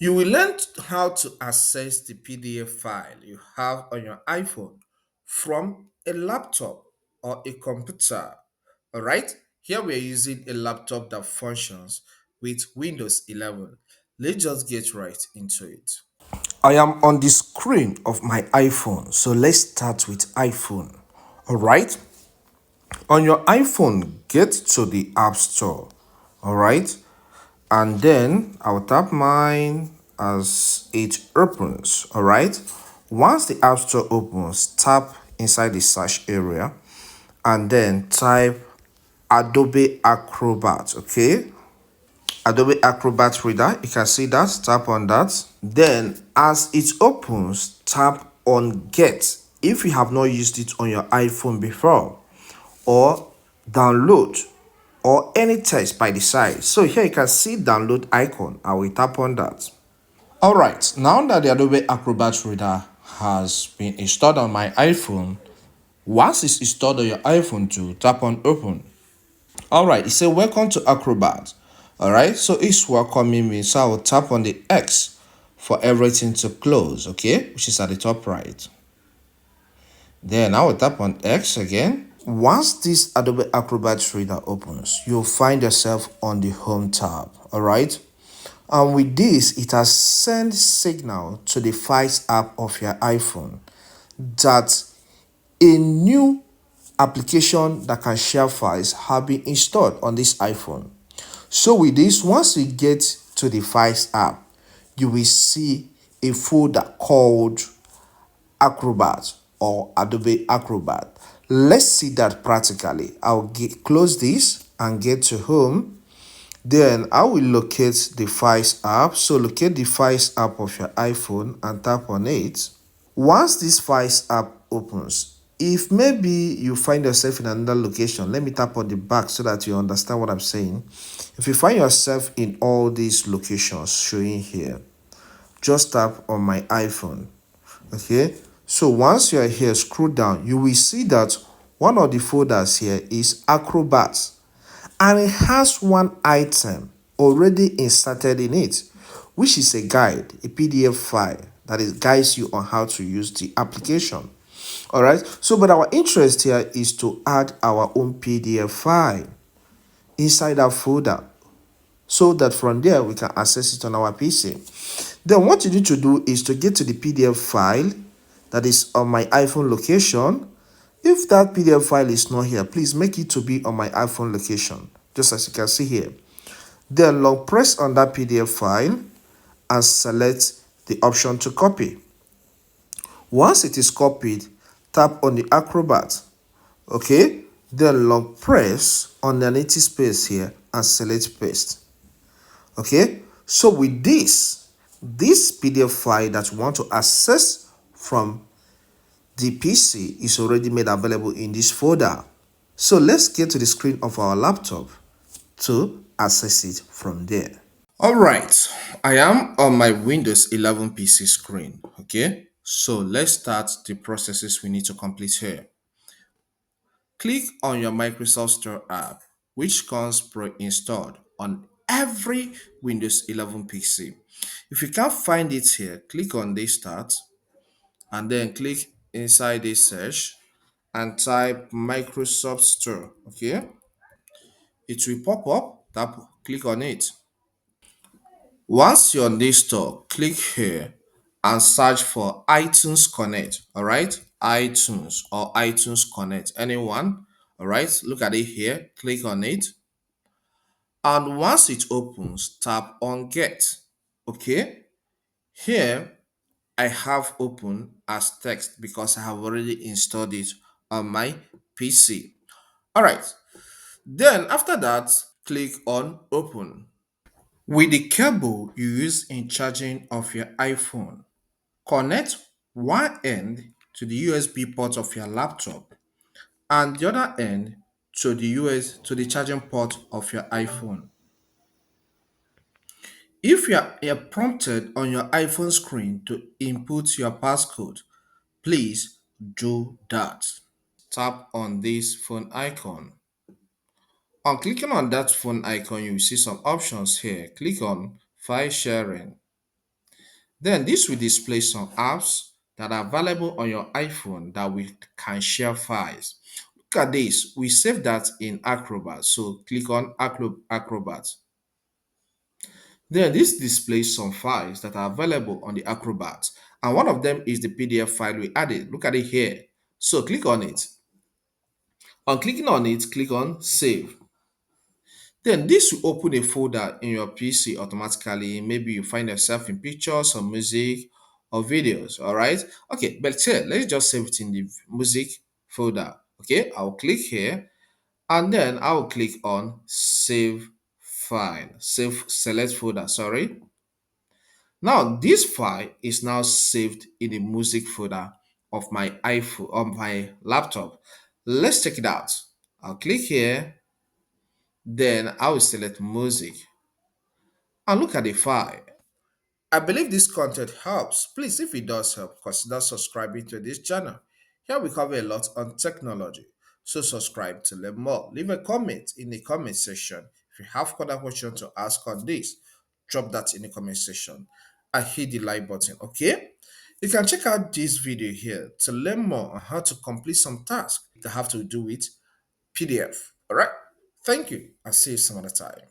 You will learn how to access the PDF file you have on your iPhone from a laptop or a computer. All right, here we are using a laptop that functions with Windows 11. Let's just get right into it. I am on the screen of my iPhone, so let's start with iPhone. All right, on your iPhone, get to the App Store. All right, and then I'll tap mine as it opens. All right, once the App Store opens, tap inside the search area and then type Adobe Acrobat. Okay, Adobe Acrobat Reader, you can see that. Tap on that. Then as it opens, tap on Get if you have not used it on your iPhone before, or Download, or any text by the side. So here you can see download icon. I will tap on that. All right, now that the Adobe Acrobat Reader has been installed on my iPhone, once it's installed on your iPhone too, tap on open. All right, it says welcome to Acrobat. All right, so it's welcoming me. So I will tap on the X for everything to close, okay, which is at the top right. Then I will tap on X again. Once this Adobe Acrobat Reader opens, you'll find yourself on the Home tab. All right, and with this, it has sent signal to the Files app of your iPhone that a new application that can share files have been installed on this iPhone. So with this, once you get to the Files app, you will see a folder called Acrobat or Adobe Acrobat. Let's see that practically. Close this and get to home. Then I will locate the Files app. So locate the Files app of your iPhone and tap on it. Once this Files app opens, if maybe you find yourself in another location, let me tap on the back so that you understand what I'm saying. If you find yourself in all these locations showing here, just tap on my iPhone. Okay, so once you are here, scroll down, you will see that one of the folders here is Acrobat, and it has one item already inserted in it, which is a guide, a PDF file that is guides you on how to use the application. All right, so but our interest here is to add our own PDF file inside that folder so that from there we can access it on our PC. Then what you need to do is to get to the PDF file that is on my iPhone location. If that PDF file is not here, please make it to be on my iPhone location, just as you can see here. Then long press on that PDF file and select the option to copy. Once it is copied, tap on the Acrobat. Okay, then long press on the empty space here and select paste. Okay, so with this PDF file that you want to access from the PC is already made available in this folder. So let's get to the screen of our laptop to access it from there. All right, I am on my Windows 11 PC screen. Okay, so let's start the processes we need to complete here. Click on your Microsoft Store app, which comes pre-installed on every Windows 11 PC. If you can't find it here, click on this start and then click inside this search and type Microsoft Store. Okay, it will pop up. Click on it. Once you're on this store, click here and search for iTunes Connect. All right, iTunes or iTunes Connect, anyone. All right, look at it here. Click on it, and once it opens, tap on Get. Okay, here I have open as text because I have already installed it on my PC. All right, then after that, click on Open. With the cable you use in charging of your iPhone, connect one end to the USB port of your laptop and the other end to the charging port of your iPhone. If you are prompted on your iPhone screen to input your passcode, please do that. Tap on this phone icon. On clicking on that phone icon, you will see some options here. Click on File Sharing. Then this will display some apps that are available on your iPhone that we can share files. Look at this. We save that in Acrobat. So click on Acrobat. Then this displays some files that are available on the Acrobat. And one of them is the PDF file we added. Look at it here. So click on it. On clicking on it, click on Save. Then this will open a folder in your PC automatically. Maybe you find yourself in pictures or music or videos. All right. Okay, but here, let's just save it in the music folder. Okay, I'll click here and then I'll click on Save File, Save Select Folder. Sorry. Now this file is now saved in the music folder of my iPhone of my laptop. Let's check it out. I'll click here, then I will select music and look at the file. I believe this content helps. Please, if it does help, consider subscribing to this channel. Here we cover a lot on technology. So subscribe to learn more. Leave a comment in the comment section. If you have further questions to ask on this, drop that in the comment section. And hit the like button, okay? You can check out this video here to learn more on how to complete some tasks that have to do with PDF. All right? Thank you. I'll see you some other time.